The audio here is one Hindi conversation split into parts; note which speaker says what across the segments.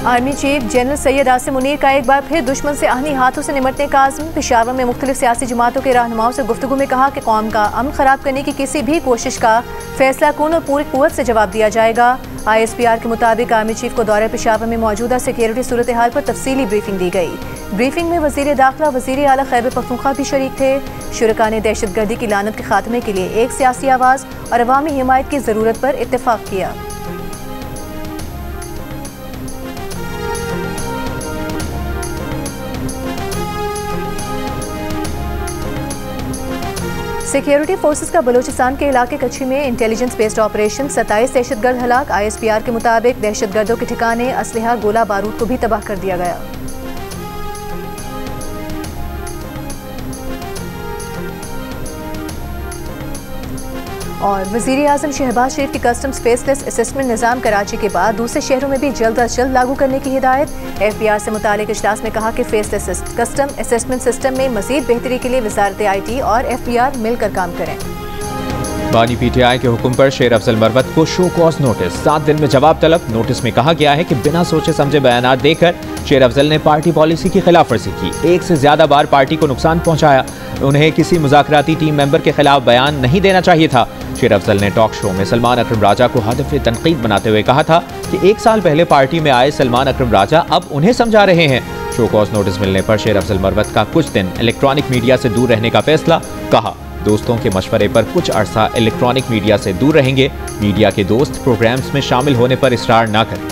Speaker 1: Army chief general Syed Asim Munir का एक बार फिर दुश्मन से आहनी हाथों से निमटने का आज़म। पेशावर में मुख्तलिफ सियासी जमातों के रहनुमाओं से गुफ्तगू में कहा कि कौम का अमन खराब करने की किसी भी कोशिश का फैसला कून और पूरी कुव्वत से जवाब दिया जाएगा। ISPR के मुताबिक आर्मी चीफ को दौरे पेशावर में मौजूदा सिक्योरिटी सूरत हाल पर तफसीली ब्रीफिंग दी गई। ब्रीफिंग में वज़ीर दाखिला, वज़ीर आला खैबर पख्तूनख्वा भी शरीक थे। शुरका ने दहशतगर्दी की लानत के खात्मे के लिए एक सियासी आवाज़ और अवामी हिमायत की ज़रूरत पर इत्तेफाक किया। सिक्योरिटी फोर्सेस का बलूचिस्तान के इलाके कच्छी में इंटेलिजेंस बेस्ड ऑपरेशन 27 दहशतगर्द हलाक। ISPR के मुताबिक दहशतगर्दों के ठिकाने, असलहा, गोला बारूद को भी तबाह कर दिया गया। और वज़ीर आज़म शहबाज शरीफ की कस्टम स्पेसलेस असेसमेंट निज़ाम कराची के बाद दूसरे शहरों में भी जल्द अज जल्द लागू करने की हिदायत। FPR से मुतालिक इजलास में कहा कि फेसलेस कस्टम असेसमेंट सिस्टम में मज़ीद बेहतरी के लिए वज़ारत IT और FPR मिलकर काम करें।
Speaker 2: बानी PTI के हुक्म पर शेर अफजल मरवत को शो कॉज नोटिस, 7 दिन में जवाब तलब। नोटिस में कहा गया है कि बिना सोचे समझे बयानात देकर शेर अफजल ने पार्टी पॉलिसी की खिलाफ वर्जी की, एक से ज्यादा बार पार्टी को नुकसान पहुंचाया। उन्हें किसी मुज़ाकराती टीम मेंबर के खिलाफ बयान नहीं देना चाहिए था। शेर अफजल ने टॉक शो में सलमान अकरम राजा को हदफ तनकीद बनाते हुए कहा था कि 1 साल पहले पार्टी में आए सलमान अकरम राजा अब उन्हें समझा रहे हैं। शो कॉज नोटिस मिलने पर शेर अफजल मरवत का कुछ दिन इलेक्ट्रॉनिक मीडिया से दूर रहने का फैसला। कहा, दोस्तों के मशवरे पर कुछ अरसा इलेक्ट्रॉनिक मीडिया से दूर रहेंगे। मीडिया के दोस्त प्रोग्राम्स में शामिल होने पर इसरार ना करें।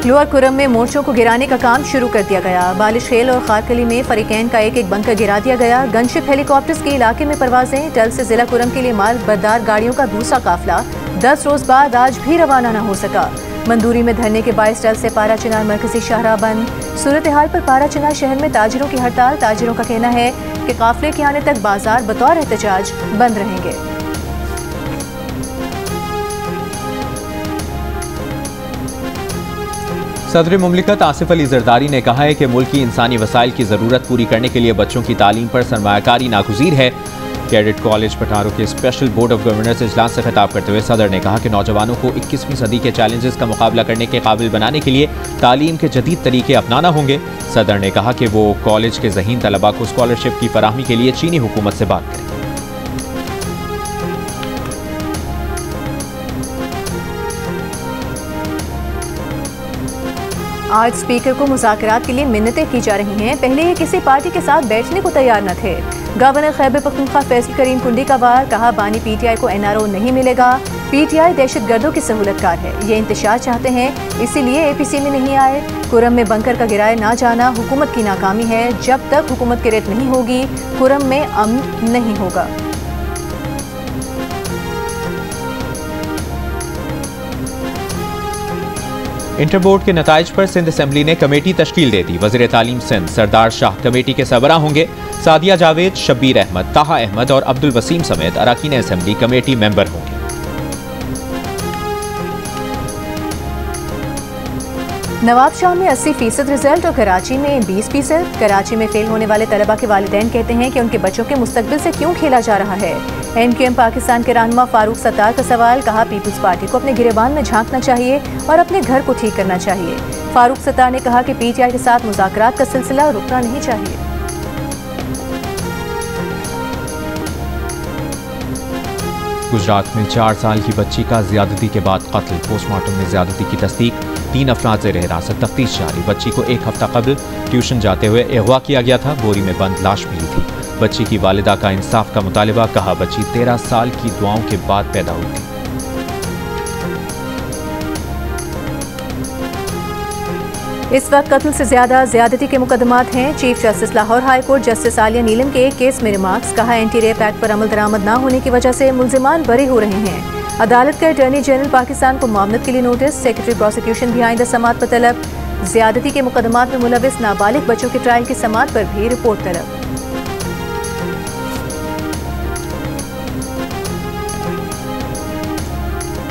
Speaker 1: लोअर कुरम में मोर्चों को गिराने का काम शुरू कर दिया गया। बालिश खेल और खारकली में फरीकैन का एक बंकर गिरा दिया गया। गनशिप हेलीकॉप्टर्स के इलाके में परवाजें। टल से जिला कुरम के लिए माल बरदार गाड़ियों का दूसरा काफिला 10 रोज बाद आज भी रवाना न हो सका। मंदूरी में धरने के बायस टल से पारा चिनार मरकजी शाहराह बंद। सूरत हाल पर पारा चिनार शहर में ताजिरों की हड़ताल। ताजिरों का कहना है कि काफिले के आने तक बाजार बतौर एहतजाज बंद रहेंगे।
Speaker 2: सदर मुमलिकत आसिफ अली जरदारी ने कहा है कि मुल्क की इंसानी वसाइल की ज़रूरत पूरी करने के लिए बच्चों की तालीम पर सरमायाकारी नागुज़ीर है। कैडेट कॉलेज पटारो के स्पेशल बोर्ड ऑफ गवर्नर्स इजलास से खिताब करते हुए सदर ने कहा कि नौजवानों को 21वीं सदी के चैलेंजेस का मुकाबला करने के काबिल बनाने के लिए तालीम के जदीद तरीके अपनाना होंगे। सदर ने कहा कि वो कॉलेज के ज़हीन तलबा को स्कॉलरशिप की फराहमी के लिए चीनी हुकूमत से बात करें।
Speaker 1: आज स्पीकर को मुज़ाकरात के लिए मिन्नतें की जा रही हैं। पहले ये किसी पार्टी के साथ बैठने को तैयार न थे। गवर्नर खैबर पख्तूनख्वा फैसल करीम कुंडी का वार। कहा, बानी PTI को NRO नहीं मिलेगा। PTI दहशतगर्दों की सहूलतकार है। ये इंतशार चाहते हैं, इसीलिए APC में नहीं आए। कुरम में बंकर का गिराए ना जाना हुकूमत की नाकामी है। जब तक हुकूमत की रेत नहीं होगी, कुरम में अमन नहीं होगा।
Speaker 2: इंटर बोर्ड के नताइज पर सिंध असेंबली ने कमेटी तश्कील दे दी। वज़ीर तालीम सिंध सरदार शाह कमेटी के सरबराह होंगे। सादिया जावेद, शब्बीर अहमद, ताहा अहमद और अब्दुल वसीम समेत अरकान असेंबली कमेटी मेंबर होंगे।
Speaker 1: नवाबशाह में 80% रिजल्ट और कराची में 20%। कराची में फेल होने वाले तलबा के वालिदैन कहते हैं कि उनके बच्चों के मुस्तकबिल से क्यों खेला जा रहा है। MQM पाकिस्तान के रहनुमा फारूक सत्तार का सवाल। कहा, पीपल्स पार्टी को अपने गिरेबान में झांकना चाहिए और अपने घर को ठीक करना चाहिए। फारूक सत्तार ने कहा कि PTI के साथ मुज़ाकरात का सिलसिला रुकना नहीं चाहिए।
Speaker 2: गुजरात में 4 साल की बच्ची का ज्यादती के बाद कत्ल। पोस्टमार्टम में ज्यादती की तस्दीक। 3 अफराद ज़ेर हिरासत। तफ्तीश जारी। बच्ची को 1 हफ्ता कबल ट्यूशन जाते हुए अगवा किया गया था। बोरी में बंद लाश मिली थी। बच्ची की वालिदा का इंसाफ का मुतालिबा। कहा, बच्ची 13 साल की दुआओं के बाद पैदा हुई थी।
Speaker 1: इस वक्त कत्ल से ज्यादा ज्यादती के मुकदमात हैं। Chief justice Lahore high court justice Aliya Neelam के एक केस में रिमार्क्स। कहा, एंटी रेप एक्ट पर अमल दरामद न होने की वजह से मुल्जिमान बरी हो रहे हैं। अदालत का अटॉर्नी जनरल पाकिस्तान को मामलत के लिए नोटिस। सेक्रेटरी प्रोसिक्यूशन भी आइंदा समाअत पर तलब। ज्यादती के मुकदमात में मुलविस नाबालिग बच्चों के ट्रायल की समाअत पर भी रिपोर्ट तलब।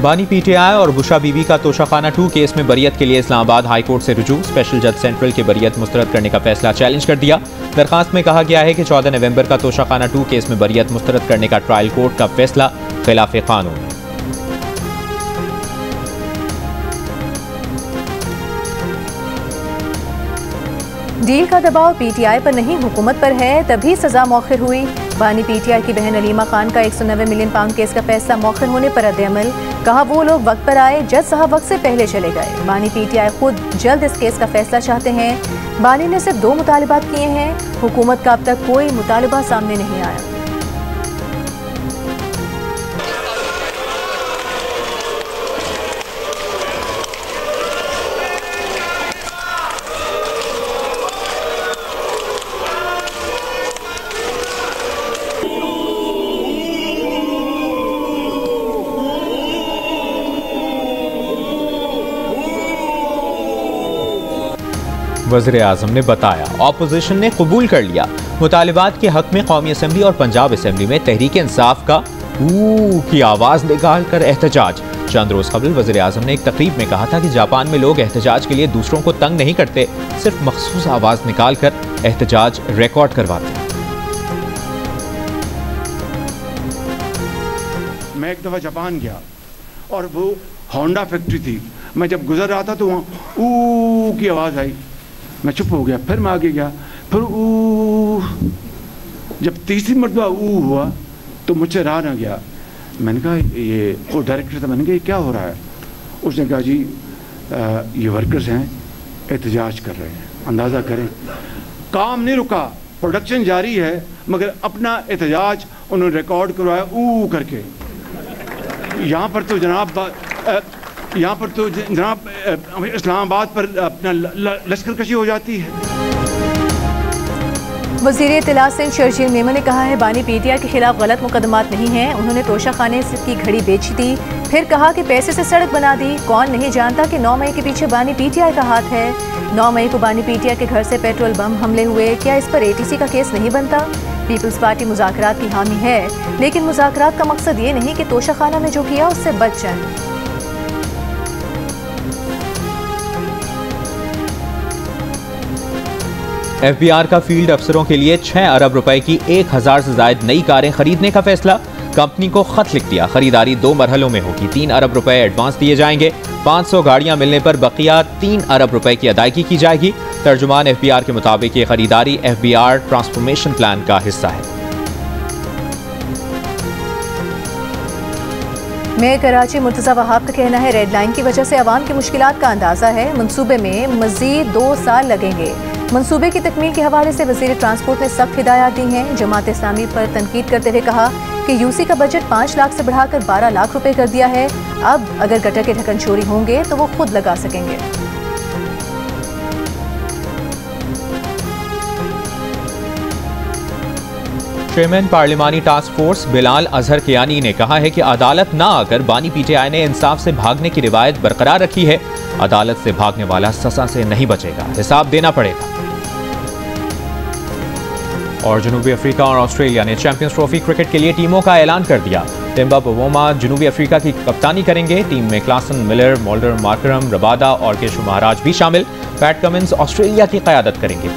Speaker 2: बानी पीटीआई और बुशा बीबी का तोशाखाना 2 केस में बरियत के लिए इस्लामाबाद हाई कोर्ट से रुजू। स्पेशल जज सेंट्रल के बरियत मुस्तरद करने का फैसला चैलेंज कर दिया। दरखास्त में कहा गया है कि 14 नवंबर का तोशाखाना 2 केस में बरियत मुस्तरद करने का ट्रायल कोर्ट का फैसला खिलाफ कानून है।
Speaker 1: डील का दबाव पीटीआई पर नहीं हुकूमत पर है, तभी सजा मौखिर हुई। बानी पीटीआई की बहन अलीमा खान का 190 मिलियन पाउंड केस का फैसला मौखिर होने पर रद्द-ए-अमल। कहा वो लोग वक्त पर आए, जज साहब वक्त से पहले चले गए। बानी पीटीआई खुद जल्द इस केस का फैसला चाहते हैं। बानी ने सिर्फ 2 मुतालिबात किए हैं। हुकूमत का अब तक कोई मुतालिबा सामने नहीं आया।
Speaker 2: वज़ीर आज़म ने बताया ऑपोजिशन ने कबूल कर लिया मुतालिबात के हक में कौमी असम्बली और पंजाब असम्बली में तहरीक इंसाफ का की आवाज़ निकाल कर एहतजाज। चंद रोज़ कबल वज़ीर आज़म ने एक तकरीब में कहा था कि जापान में लोग एहतजाज के लिए दूसरों को तंग नहीं करते, सिर्फ मखसूस आवाज़ निकाल कर एहतजाज रिकॉर्ड करवाते हैं।
Speaker 3: मैं एक दफ़ा जापान गया और वो होंडा फैक्ट्री थी। मैं जब गुजर रहा था तो वहाँ ऊ की आवाज़ आई, मैं चुप हो गया। फिर मैं आगे गया, फिर ऊ। जब तीसरी मरतबा ऊ हुआ तो मुझसे रहा ना गया। मैंने कहा ये वो डायरेक्टर था, मैंने कहा ये क्या हो रहा है? उसने कहा जी ये वर्कर्स हैं, एहतजाज कर रहे हैं, अंदाज़ा करें। काम नहीं रुका, प्रोडक्शन जारी है, मगर अपना एहतजाज उन्होंने रिकॉर्ड करवाया ऊ करके। यहाँ पर तो जनाब इस्लामाबाद पर अपना लश्करकशी हो जाती है।
Speaker 1: वज़ीर इत्तला सिंध शर्जील मेमन ने कहा है बानी पीटीआई के खिलाफ गलत मुकदमात नहीं हैं। उन्होंने तोशाखाने की घड़ी बेची थी, फिर कहा कि पैसे से सड़क बना दी। कौन नहीं जानता कि 9 मई के पीछे बानी पीटीआई का हाथ है। 9 मई को बानी पीटीआई के घर से पेट्रोल बम हमले हुए, क्या इस पर एटीसी का केस नहीं बनता? पीपल्स पार्टी मुज़ाकरात की हामी है, लेकिन मुज़ाकरात का मकसद ये नहीं कि तोशाखाना में जो किया उससे बच जाए।
Speaker 2: एफबीआर का फील्ड अफसरों के लिए 6 अरब रुपए की 1000 से ज्यादा नई कारें खरीदने का फैसला। कंपनी को खत लिख दिया, खरीदारी 2 मरहलों में होगी। 3 अरब रुपए एडवांस दिए जाएंगे। 500 गाड़ियां मिलने पर बकिया 3 अरब रुपए की अदायगी की जाएगी। तर्जुमान एफबीआर के मुताबिक ये खरीदारी एफबीआर ट्रांसफॉर्मेशन प्लान का हिस्सा है।
Speaker 1: मेयर कराची मुर्तज़ा वहाब का कहना है रेड लाइन की वजह से अवाम की मुश्किलात का अंदाज़ा है। मंसूबे में मज़ीद 2 साल लगेंगे। मंसूबे की तकमील के हवाले से वज़ीर ट्रांसपोर्ट ने सख्त हिदायत दी हैं। जमात इस्लामी पर तनकीद करते हुए कहा कि यूसी का बजट 5 लाख से बढ़ाकर 12 लाख रुपए कर दिया है। अब अगर गटर के ढक्कन चोरी होंगे तो वो खुद लगा सकेंगे।
Speaker 2: चेयरमैन पार्लिमानी टास्क फोर्स बिलाल अजहर कियानी ने कहा है कि अदालत ना आकर बानी पीटीआई ने इंसाफ से भागने की रिवायत बरकरार रखी है। अदालत से भागने वाला सजा से नहीं बचेगा, हिसाब देना पड़ेगा। और जनूबी अफ्रीका और ऑस्ट्रेलिया ने चैंपियंस ट्रॉफी क्रिकेट के लिए टीमों का ऐलान कर दिया। टिम्बा बवोमा जनूबी अफ्रीका की कप्तानी करेंगे। टीम में Klaasen, Miller, moulder, Markram, Rabada और केशु महाराज भी शामिल। पैट कमिंस ऑस्ट्रेलिया की क़यादत करेंगे।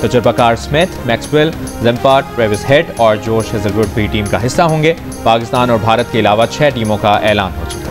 Speaker 2: तजुर्बाकार स्मिथ, मैक्सवेल, जम्पार्ट, ट्रेविस हेड और जोश हेजलवुड भी टीम का हिस्सा होंगे। पाकिस्तान और भारत के अलावा 6 टीमों का ऐलान हो चुका है।